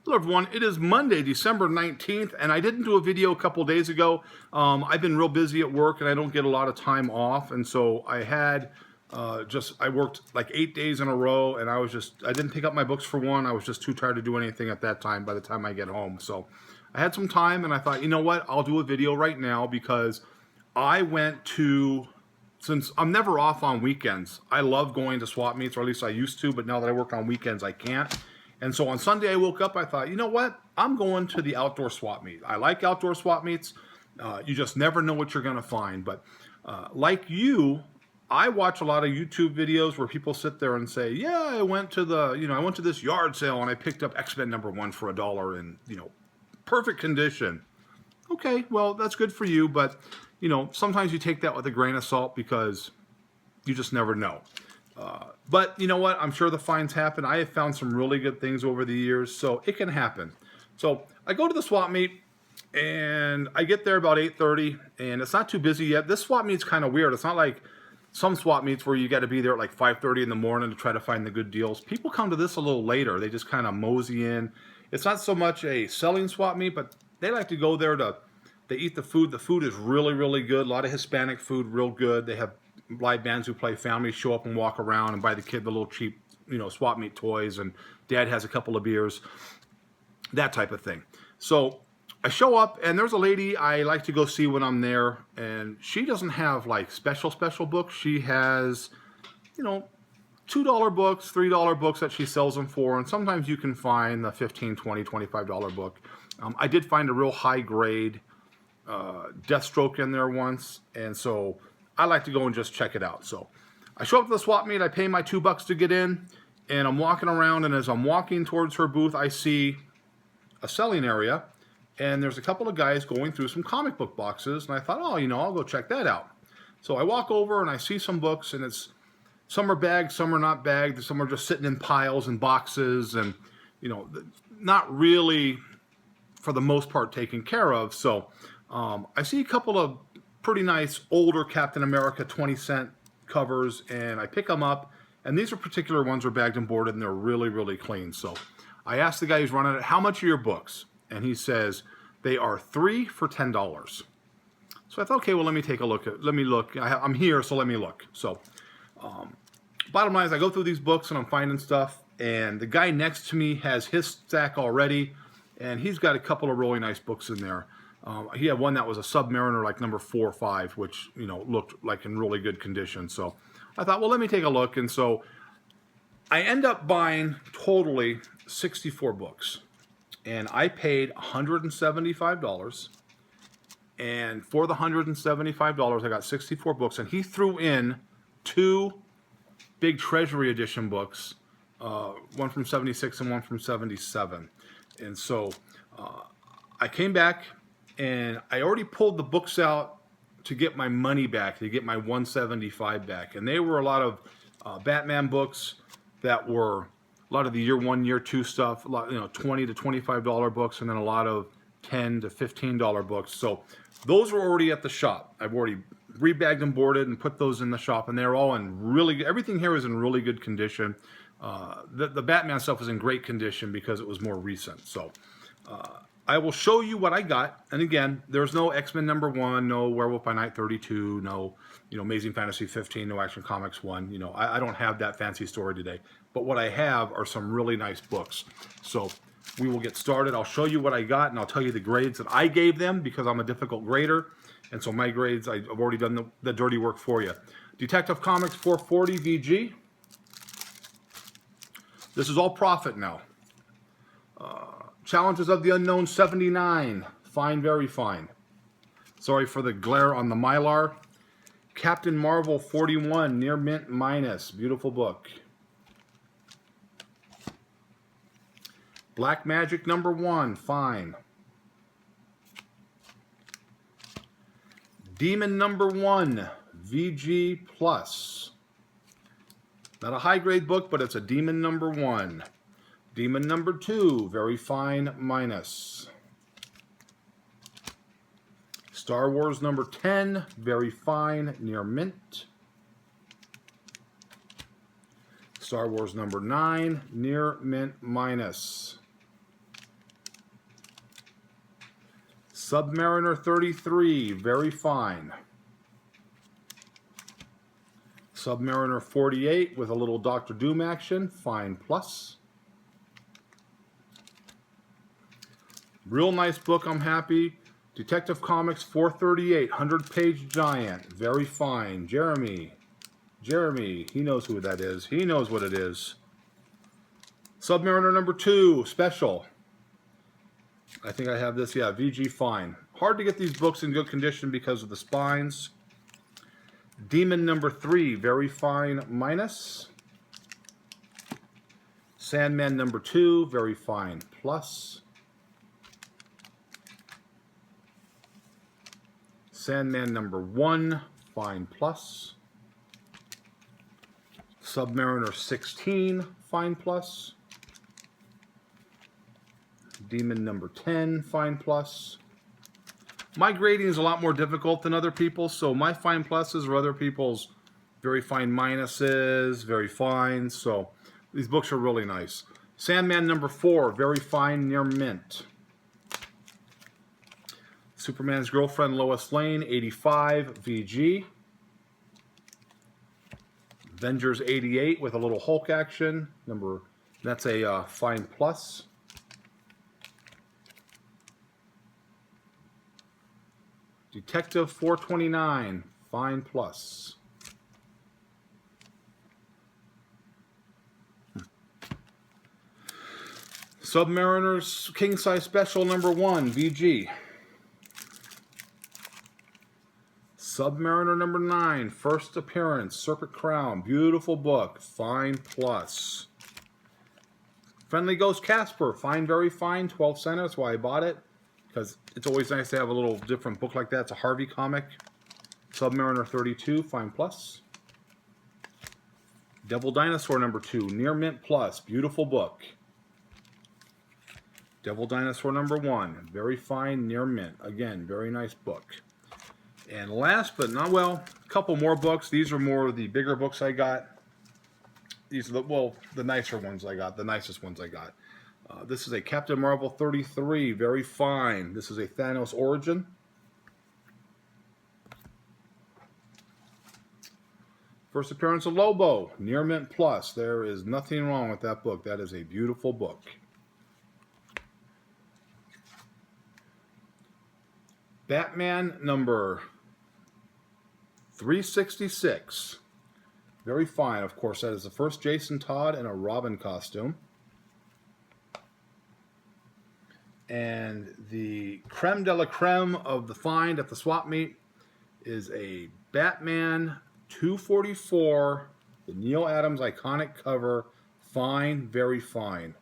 Hello everyone, it is Monday, December 19th, and I didn't do a video a couple days ago. I've been real busy at work and I don't get a lot of time off, and so I had I worked like 8 days in a row, and I didn't pick up my books for one. I was just too tired to do anything at that time by the time I get home. So I had some time and I thought, you know what, I'll do a video right now because I went to, since I'm never off on weekends, I love going to swap meets, or at least I used to, but now that I work on weekends, I can't. And so on Sunday, I woke up, I thought, you know what? I'm going to the outdoor swap meet. I like outdoor swap meets. You just never know what you're going to find. But like you, I watch a lot of YouTube videos where people sit there and say, yeah, I went to this yard sale and I picked up X-Men #1 for $1 in, perfect condition. Okay, well, that's good for you. But, sometimes you take that with a grain of salt because you just never know. But you know what? I'm sure the finds happen. I have found some really good things over the years, so it can happen. So I go to the swap meet, and I get there about 8:30, and it's not too busy yet. This swap meet's kind of weird. It's not like some swap meets where you got to be there at like 5:30 in the morning to try to find the good deals. People come to this a little later. They just kind of mosey in. It's not so much a selling swap meet, but they like to go there they eat the food. The food is really, really good. A lot of Hispanic food, real good. They have live bands who play. Families show up and walk around and buy the kid the little cheap, swap meet toys, and dad has a couple of beers, that type of thing. So I show up, and there's a lady I like to go see when I'm there, and she doesn't have like special books. She has, $2 books, $3 books that she sells them for, and sometimes you can find the $15, $20, $25 book. I did find a real high grade Deathstroke in there once, and so I like to go and just check it out. So I show up to the swap meet, I pay my $2 to get in, and I'm walking around, and as I'm walking towards her booth, I see a selling area, and there's a couple of guys going through some comic book boxes, and I thought, oh, I'll go check that out. So I walk over, and I see some books, and some are bagged, some are not bagged, some are just sitting in piles and boxes, and, not really, for the most part, taken care of. So I see a couple of pretty nice older Captain America 20-cent covers, and I pick them up, and these particular ones are bagged and boarded, and they're really, really clean. So I asked the guy who's running it, how much are your books? And he says, they are 3 for $10. So I thought, okay, well, let me look. I'm here, so let me look. So bottom line is I go through these books, and I'm finding stuff, and the guy next to me has his stack already, and he's got a couple of really nice books in there. He had one that was a Submariner, like number 4 or 5, which, looked like in really good condition. So I thought, well, let me take a look. And so I end up buying totally 64 books. And I paid $175. And for the $175, I got 64 books. And he threw in 2 big Treasury Edition books, one from 76 and one from 77. And so I came back, and I already pulled the books out to get my money back, to get my $175 back. And they were a lot of Batman books that were a lot of the year 1, year 2 stuff, a lot, $20 to $25 books, and then a lot of $10 to $15 books. So those were already at the shop. I've already rebagged and boarded and put those in the shop, and they're all in really good, everything here is in really good condition. The Batman stuff was in great condition because it was more recent. So I will show you what I got. And again, there's no X-Men #1, no Werewolf by Night 32, no, Amazing Fantasy 15, no Action Comics 1. I don't have that fancy story today. But what I have are some really nice books. So we will get started. I'll show you what I got, and I'll tell you the grades that I gave them because I'm a difficult grader. And so my grades, I've already done the dirty work for you. Detective Comics 440 VG. This is all profit now. Challenges of the Unknown 79. Fine, very fine. Sorry for the glare on the Mylar. Captain Marvel 41. Near mint minus. Beautiful book. Black Magic #1. Fine. Demon #1. VG Plus. Not a high grade book, but it's a Demon #1. Demon #2, very fine minus. Star Wars #10, very fine, near mint. Star Wars #9, near mint minus. Submariner 33, very fine. Submariner 48 with a little Dr. Doom action, fine plus. Real nice book, I'm happy. Detective Comics 438, 100-page giant, very fine. Jeremy, he knows who that is. He knows what it is. Submariner number 2, special. I think I have this, yeah, VG fine. Hard to get these books in good condition because of the spines. Demon number 3, very fine minus. Sandman number 2, very fine plus. Sandman number 1, fine plus. Submariner 16, fine plus. Demon number 10, fine plus. My grading is a lot more difficult than other people's, so my fine pluses are other people's very fine minuses, very fine. So these books are really nice. Sandman number 4, very fine, near mint. Superman's Girlfriend, Lois Lane, 85, VG. Avengers 88 with a little Hulk action. That's a fine plus. Detective 429, fine plus. Submariner's King Size Special number 1, VG. Submariner number 9, first appearance, Circuit Crown, beautiful book, fine plus. Friendly Ghost Casper, fine, very fine, 12 cents, that's why I bought it. Because it's always nice to have a little different book like that. It's a Harvey comic. Submariner 32, fine plus. Devil Dinosaur number 2, near mint plus, beautiful book. Devil Dinosaur number 1, very fine, near mint. Again, very nice book. And last but not, well, a couple more books. These are more of the bigger books I got. These are the nicer ones I got, the nicest ones I got. This is a Captain Marvel 33, very fine. This is a Thanos Origin. First appearance of Lobo, near mint plus. There is nothing wrong with that book. That is a beautiful book. Batman number 366. Very fine. Of course, that is the first Jason Todd in a Robin costume. And the creme de la creme of the find at the swap meet is a Batman 244, the Neil Adams iconic cover, fine, very fine.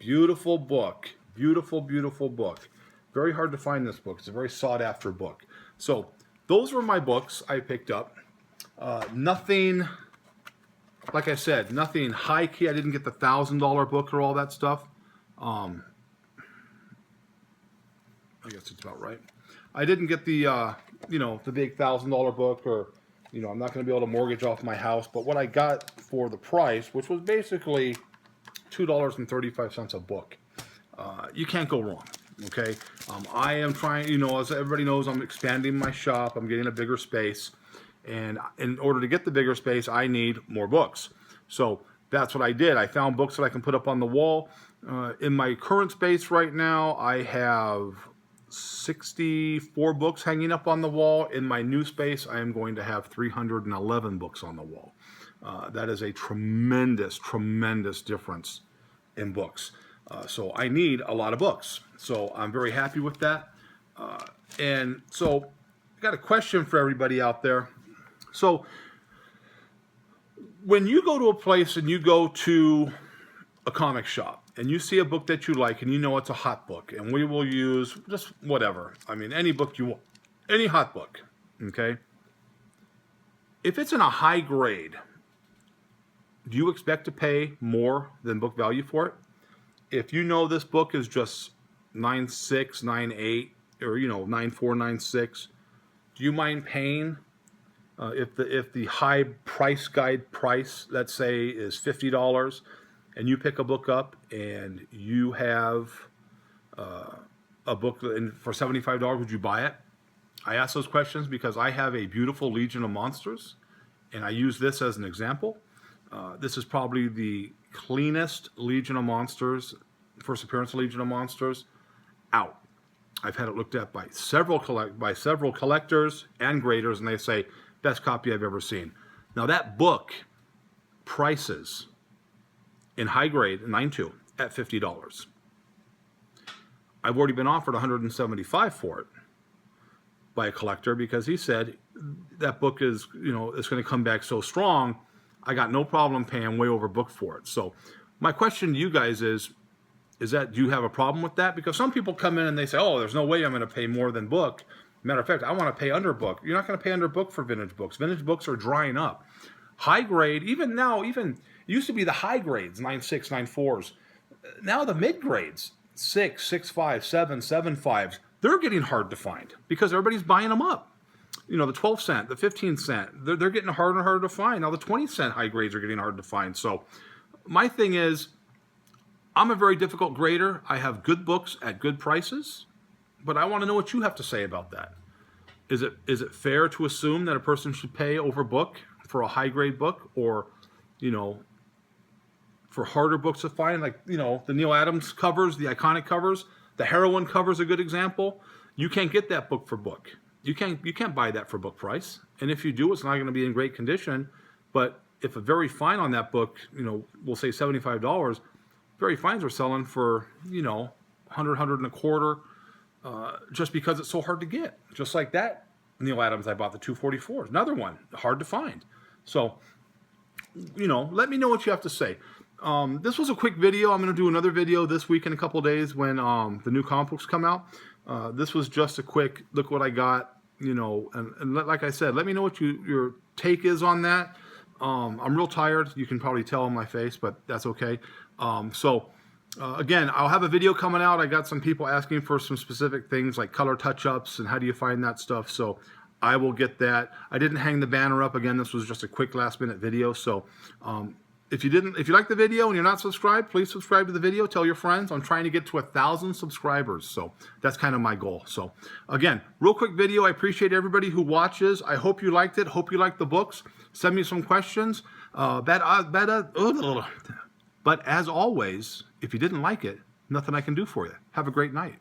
Beautiful book. Beautiful, beautiful book. Very hard to find this book. It's a very sought after book. So those were my books I picked up. Nothing, like I said, nothing high key. I didn't get the $1,000 book or all that stuff. I guess it's about right. I didn't get the, the big $1,000 book, or, I'm not going to be able to mortgage off my house. But what I got for the price, which was basically $2.35 a book, you can't go wrong. Okay, I am trying, as everybody knows, I'm expanding my shop. I'm getting a bigger space, and in order to get the bigger space, I need more books. So that's what I did. I found books that I can put up on the wall. In my current space right now, I have 64 books hanging up on the wall. In my new space, I am going to have 311 books on the wall. That is a tremendous, tremendous difference in books. So I need a lot of books. So I'm very happy with that. And so I got a question for everybody out there. So when you go to a place and you go to a comic shop and you see a book that you like and it's a hot book, and we will use just whatever. I mean, any book you want, any hot book, okay? If it's in a high grade, do you expect to pay more than book value for it? If this book is just 9.6, 9.8, or 9.4, 9.6, do you mind paying if the high price guide price, let's say, is $50, and you pick a book up and you have a book for $75, would you buy it? I ask those questions because I have a beautiful Legion of Monsters, and I use this as an example. This is probably the cleanest Legion of Monsters, first appearance of Legion of Monsters, out. I've had it looked at by several collectors and graders, and they say, best copy I've ever seen. Now that book prices in high grade, 9.2, at $50. I've already been offered $175 for it by a collector because he said that book is, it's going to come back so strong. I got no problem paying way over book for it. So my question to you guys is that, do you have a problem with that? Because some people come in and they say, oh, there's no way I'm going to pay more than book. Matter of fact, I want to pay under book. You're not going to pay under book for vintage books. Vintage books are drying up. High grade, even now, it used to be the high grades, 9.6, 9.4s. Now the mid grades, 6, 6.5, 7, 7.5s, they're getting hard to find because everybody's buying them up. The 12 cent, the 15 cent, they're getting harder and harder to find. Now the 20 cent high grades are getting hard to find. So my thing is, I'm a very difficult grader. I have good books at good prices, but I want to know what you have to say about that. Is it fair to assume that a person should pay over book for a high grade book, or, for harder books to find, like, the Neal Adams covers, the iconic covers, the Heroine cover is a good example. You can't get that book for book. You can't buy that for book price. And if you do, it's not going to be in great condition. But if a very fine on that book, we'll say $75, very fines are selling for, 100, 100 and a quarter, just because it's so hard to get. Just like that Neal Adams, I bought the 244. Another one, hard to find. So, let me know what you have to say. This was a quick video. I'm going to do another video this week in a couple of days when the new comic books come out. This was just a quick look what I got, and like I said, let me know what your take is on that. I'm real tired. You can probably tell on my face, but that's okay. Again, I'll have a video coming out. I got some people asking for some specific things like color touch-ups and how do you find that stuff. So I will get that. I didn't hang the banner up. Again, this was just a quick last-minute video. So if you like the video and you're not subscribed, please subscribe to the video. Tell your friends. I'm trying to get to 1,000 subscribers. So that's kind of my goal. So again, real quick video. I appreciate everybody who watches. I hope you liked it. Hope you liked the books. Send me some questions. But as always, if you didn't like it, nothing I can do for you. Have a great night.